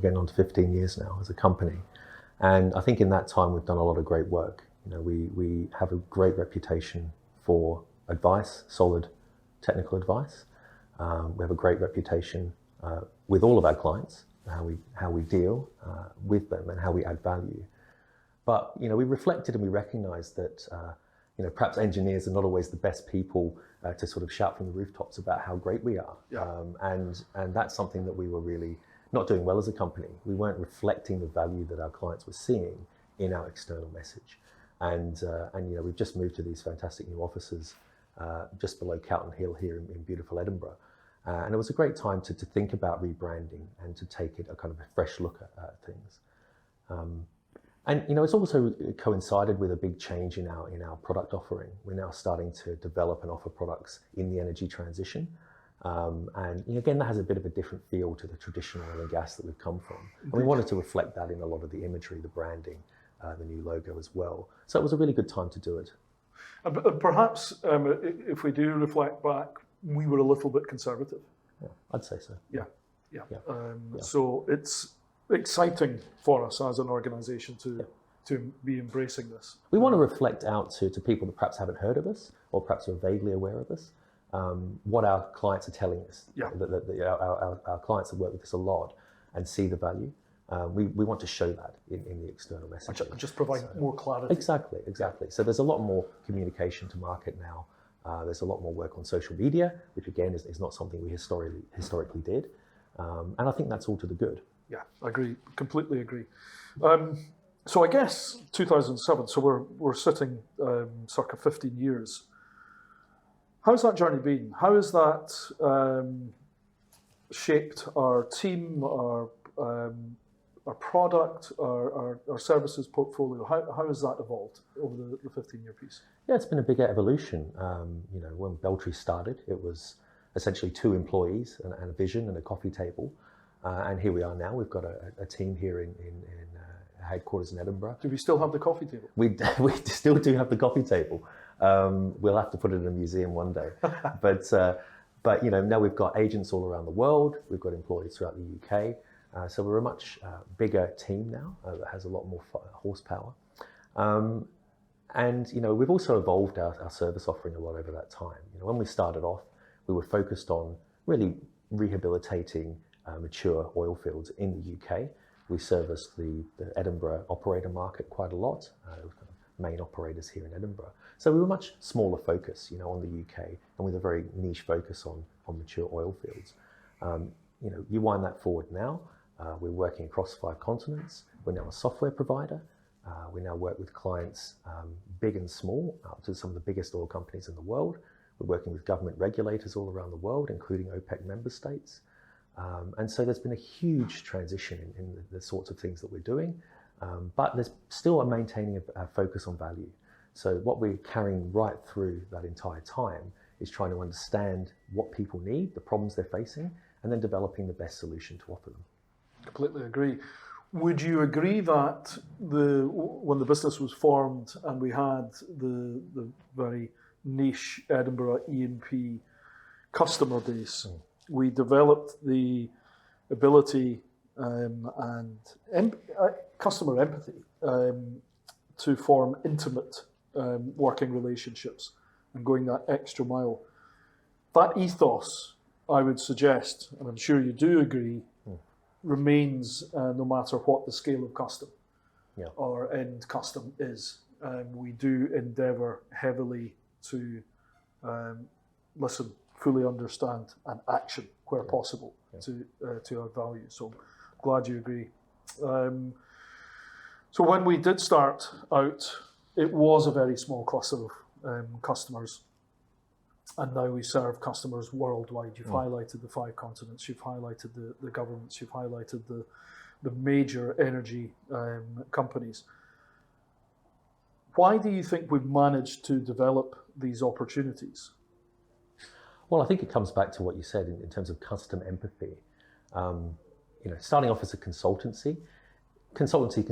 getting on to 15 years now as a company. And I think in that time, we've done a lot of great work. You know, we have a great reputation for advice, solid technical advice. We have a great reputation with all of our clients, how we deal with them and how we add value. But, you know, we reflected and we recognized that, you know, perhaps engineers are not always the best people to sort of shout from the rooftops about how great we are. Yeah. And that's something that we were really not doing well as a company. We weren't reflecting the value that our clients were seeing in our external message. And you know, we've just moved to these fantastic new offices just below Cowton Hill here in beautiful Edinburgh. And it was a great time to think about rebranding and to take it a kind of a fresh look at things. And you know, it's also coincided with a big change in our product offering. We're now starting to develop and offer products in the energy transition. And you know, again, that has a bit of a different feel to the traditional oil and gas that we've come from. And we wanted to reflect that in a lot of the imagery, the branding, the new logo as well. So it was a really good time to do it. Perhaps if we do reflect back, we were a little bit conservative. Yeah, I'd say so. Yeah. Yeah. So it's exciting for us as an organisation to be embracing this. We want to reflect out to people that perhaps haven't heard of us or perhaps are vaguely aware of us, what our clients are telling us. Yeah. Our clients have worked with us a lot and see the value. We want to show that in the external messaging. Just provide more clarity. Exactly. So there's a lot more communication to market now. There's a lot more work on social media, which again is not something we historically did. And I think that's all to the good. Yeah, I agree, completely agree. So I guess 2007, so we're sitting circa 15 years. How's that journey been? How has that shaped our team, our product, our services portfolio? How has that evolved over the 15-year piece? Yeah, it's been a big evolution. You know, when Belltree started, it was essentially 2 employees and a vision and a coffee table. And here we are now. We've got a team here in headquarters in Edinburgh. Do we still have the coffee table? We still do have the coffee table. We'll have to put it in a museum one day. But you know, now we've got agents all around the world. We've got employees throughout the UK. So we're a much bigger team now that has a lot more horsepower. And you know, we've also evolved our service offering a lot over that time. You know, when we started off, we were focused on really rehabilitating mature oil fields in the UK. We serviced the Edinburgh operator market quite a lot. There were kind of main operators here in Edinburgh. So we were much smaller focus, you know, on the UK, and with a very niche focus on mature oil fields. You know, you wind that forward now. We're working across 5 continents. We're now a software provider. We now work with clients big and small, up to some of the biggest oil companies in the world. We're working with government regulators all around the world, including OPEC member states. And so there's been a huge transition in the sorts of things that we're doing, but there's still maintaining a focus on value. So what we're carrying right through that entire time is trying to understand what people need, the problems they're facing, and then developing the best solution to offer them. Completely agree. Would you agree that when the business was formed and we had the very niche Edinburgh E&P customer base, we developed the ability and customer empathy to form intimate working relationships and going that extra mile. That ethos, I would suggest, and I'm sure you do agree, remains no matter what the scale of custom or end custom is. We do endeavour heavily to listen, fully understand, and action where possible to our values. So I'm glad you agree. So when we did start out, it was a very small cluster of customers, and now we serve customers worldwide. You've highlighted the 5 continents, you've highlighted the governments, you've highlighted the major energy companies. Why do you think we've managed to develop these opportunities? Well, I think it comes back to what you said in terms of custom empathy. You know, starting off as a consultancy can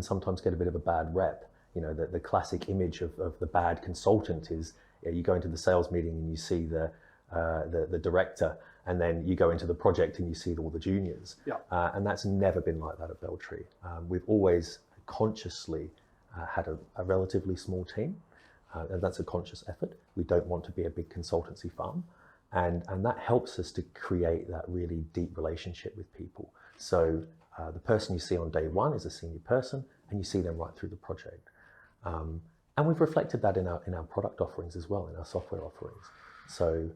sometimes get a bit of a bad rep. You know, the classic image of the bad consultant is you go into the sales meeting and you see the director and then you go into the project and you see all the juniors. Yeah. And that's never been like that at Belltree. We've always consciously had a relatively small team, and that's a conscious effort. We don't want to be a big consultancy firm, and that helps us to create that really deep relationship with people. So the person you see on day one is a senior person, and you see them right through the project. And we've reflected that in our product offerings as well, in our software offerings. So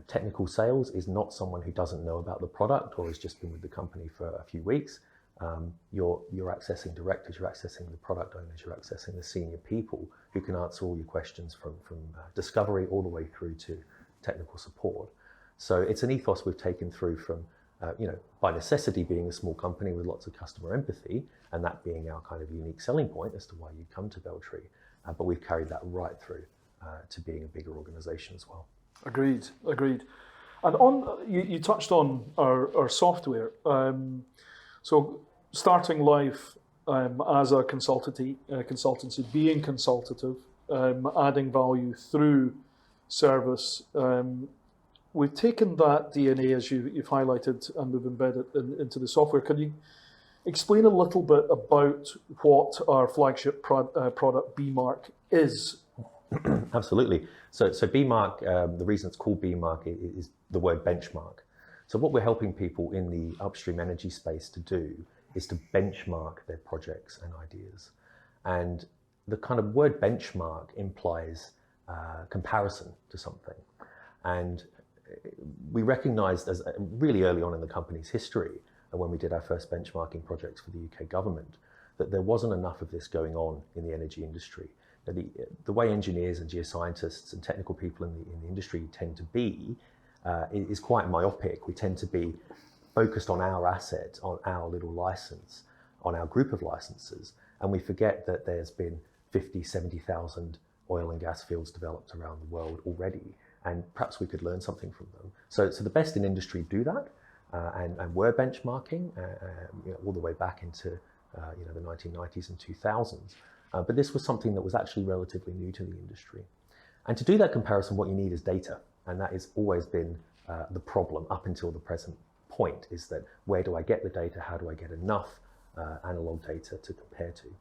technical sales is not someone who doesn't know about the product or has just been with the company for a few weeks. You're accessing directors, you're accessing the product owners, you're accessing the senior people who can answer all your questions from discovery all the way through to technical support. So it's an ethos we've taken through from, by necessity being a small company with lots of customer empathy, and that being our kind of unique selling point as to why you come to Belltree. But we've carried that right through to being a bigger organization as well. Agreed. And you touched on our software. So starting life as a consultancy, being consultative, adding value through service. We've taken that DNA, as you've highlighted, and we've embedded it into the software. Can you explain a little bit about what our flagship product, bMark, is? Absolutely. So bMark, the reason it's called bMark is the word benchmark. So what we're helping people in the upstream energy space to do is to benchmark their projects and ideas. And the kind of word benchmark implies comparison to something. And we recognized as really early on in the company's history, and when we did our first benchmarking projects for the UK government, that there wasn't enough of this going on in the energy industry. The way engineers and geoscientists and technical people in the industry tend to be is quite myopic. We tend to be focused on our asset, on our little license, on our group of licenses, and we forget that there's been 50, 70,000 oil and gas fields developed around the world already, and perhaps we could learn something from them. So the best in industry do that, and we're benchmarking all the way back into the 1990s and 2000s. But this was something that was actually relatively new to the industry. And to do that comparison, what you need is data. And that has always been the problem up until the present point, is that where do I get the data? How do I get enough analog data to compare to?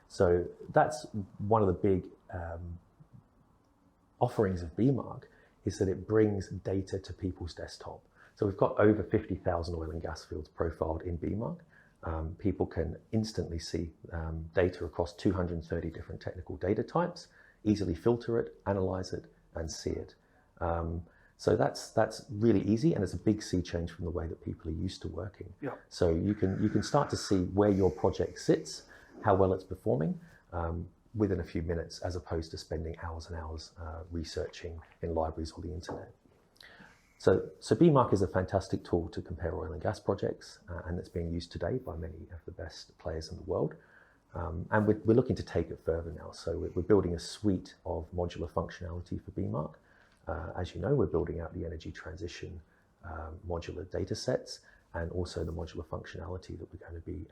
So that's one of the big offerings of bMark, is that it brings data to people's desktop. So we've got over 50,000 oil and gas fields profiled in bMark. People can instantly see data across 230 different technical data types, easily filter it, analyze it, and see it. So that's really easy, and it's a big sea change from the way that people are used to working. Yeah. So you can start to see where your project sits, how well it's performing, within a few minutes, as opposed to spending hours and hours researching in libraries or the internet. So bMark is a fantastic tool to compare oil and gas projects, and it's being used today by many of the best players in the world. And we're looking to take it further now. So we're building a suite of modular functionality for bMark. As you know, we're building out the energy transition modular data sets, and also the modular functionality that we're going to be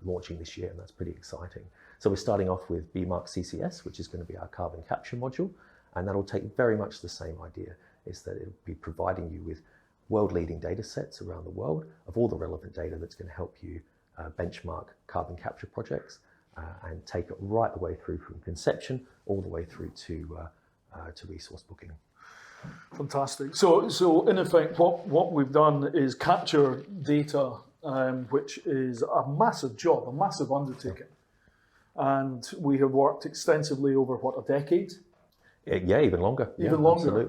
launching this year, and that's pretty exciting. So we're starting off with bMark CCS, which is going to be our carbon capture module, and that'll take very much the same idea, is that it'll be providing you with world-leading data sets around the world of all the relevant data that's going to help you benchmark carbon capture projects and take it right the way through from conception all the way through to resource booking. Fantastic. So in effect, what we've done is capture data, which is a massive job, a massive undertaking. And we have worked extensively over, a decade? Yeah, even longer. Even longer.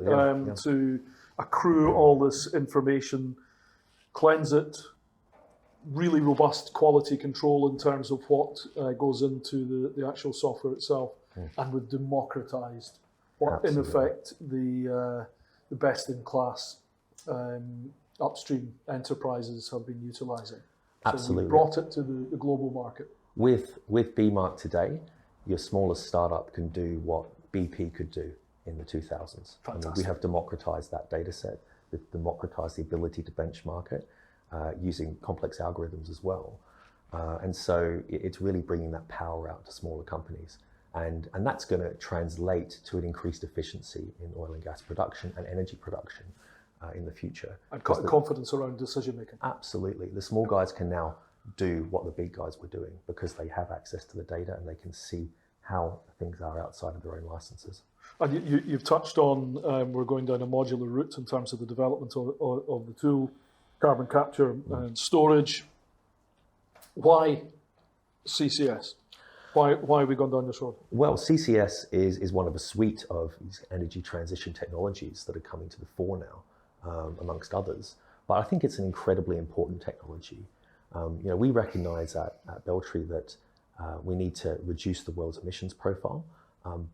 Absolutely, to accrue all this information, cleanse it, really robust quality control in terms of what goes into the actual software itself. And we've democratized what, in effect, the best-in-class upstream enterprises have been utilising. Absolutely. So we brought it to the global market. With bMark today, your smallest startup can do what BP could do in the 2000s. I mean, we have democratized that data set. We've democratized the ability to benchmark it using complex algorithms as well. And so it's really bringing that power out to smaller companies. And that's going to translate to an increased efficiency in oil and gas production and energy production. in the future. And confidence around decision making. Absolutely. The small guys can now do what the big guys were doing because they have access to the data and they can see how things are outside of their own licenses. And you've touched on we're going down a modular route in terms of the development of the tool, carbon capture and storage. Why CCS? Why have we gone down this road? Well, CCS is one of a suite of these energy transition technologies that are coming to the fore now, amongst others. But I think it's an incredibly important technology. We recognize at Belltree that we need to reduce the world's emissions profile,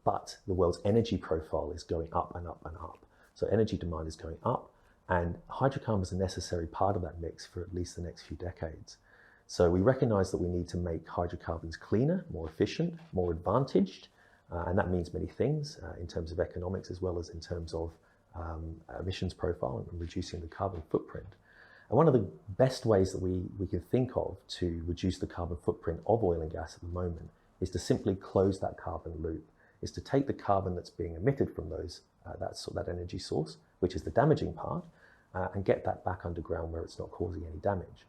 but the world's energy profile is going up and up and up. So energy demand is going up, and hydrocarbons are a necessary part of that mix for at least the next few decades. So we recognize that we need to make hydrocarbons cleaner, more efficient, more advantaged, and that means many things in terms of economics as well as in terms of emissions profile and reducing the carbon footprint. And one of the best ways that we can think of to reduce the carbon footprint of oil and gas at the moment is to simply close that carbon loop, is to take the carbon that's being emitted from that energy source, which is the damaging part, and get that back underground where it's not causing any damage.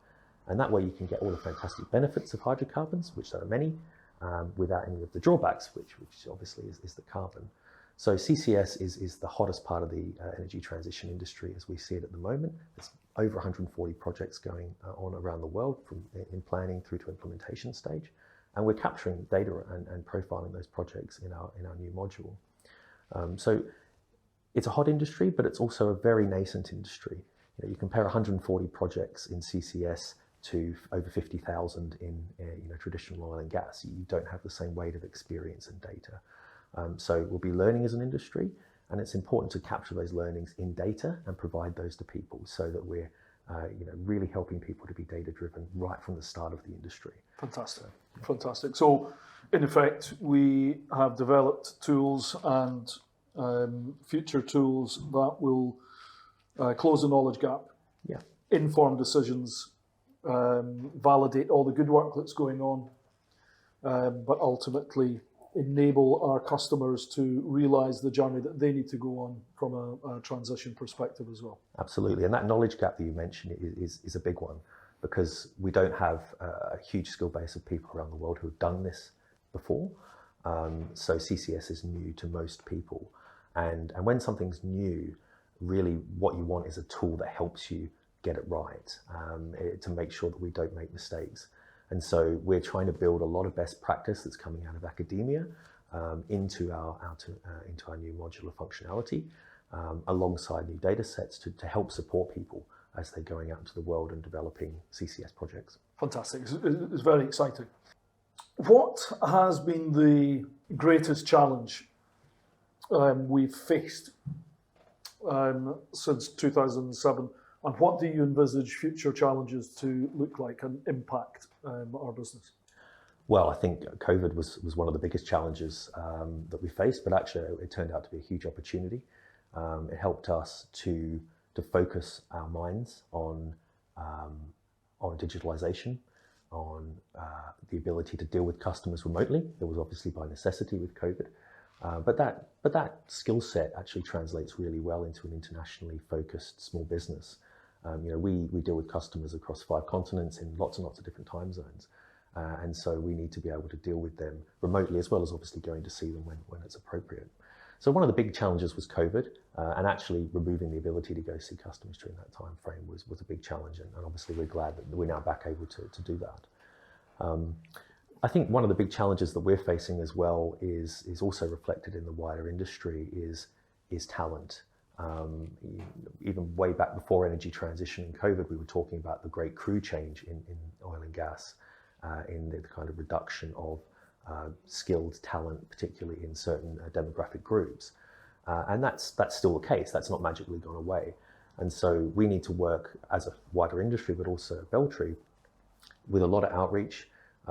And that way you can get all the fantastic benefits of hydrocarbons, which there are many, without any of the drawbacks, which obviously is the carbon. So CCS is the hottest part of the energy transition industry as we see it at the moment. There's over 140 projects going on around the world from in planning through to implementation stage. And we're capturing data and profiling those projects in our new module. So it's a hot industry, but it's also a very nascent industry. You compare 140 projects in CCS to over 50,000 in traditional oil and gas. You don't have the same weight of experience and data. So we'll be learning as an industry, and it's important to capture those learnings in data and provide those to people so that we're really helping people to be data driven right from the start of the industry. Fantastic, fantastic. So in effect, we have developed tools and future tools that will close the knowledge gap, inform decisions, validate all the good work that's going on, but ultimately enable our customers to realize the journey that they need to go on from a transition perspective as well. Absolutely, and that knowledge gap that you mentioned is a big one, because we don't have a huge skill base of people around the world who have done this before. So CCS is new to most people, and when something's new, really what you want is a tool that helps you get it right, to make sure that we don't make mistakes. And so we're trying to build a lot of best practice that's coming out of academia into our new modular functionality, alongside new data sets to help support people as they're going out into the world and developing CCS projects. Fantastic. It's very exciting. What has been the greatest challenge we've faced since 2007? And what do you envisage future challenges to look like and impact our business? Well, I think COVID was one of the biggest challenges that we faced, but actually it turned out to be a huge opportunity. It helped us to focus our minds on digitalization, on the ability to deal with customers remotely. It was obviously by necessity with COVID, but that skill set actually translates really well into an internationally focused small business. We deal with customers across 5 continents in lots and lots of different time zones. And so we need to be able to deal with them remotely, as well as obviously going to see them when it's appropriate. So one of the big challenges was COVID, and actually removing the ability to go see customers during that time frame was a big challenge. And obviously we're glad that we're now back able to do that. I think one of the big challenges that we're facing as well is also reflected in the wider industry is talent. Even way back before energy transition and COVID, we were talking about the great crew change in oil and gas, in the kind of reduction of skilled talent, particularly in certain demographic groups. And that's still the case. That's not magically gone away. And so we need to work as a wider industry, but also Belltree, with a lot of outreach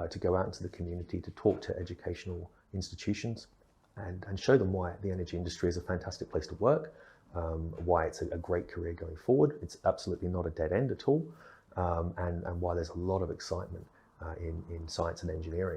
to go out into the community, to talk to educational institutions and show them why the energy industry is a fantastic place to work, why it's a great career going forward. It's absolutely not a dead end at all, and why there's a lot of excitement in science and engineering.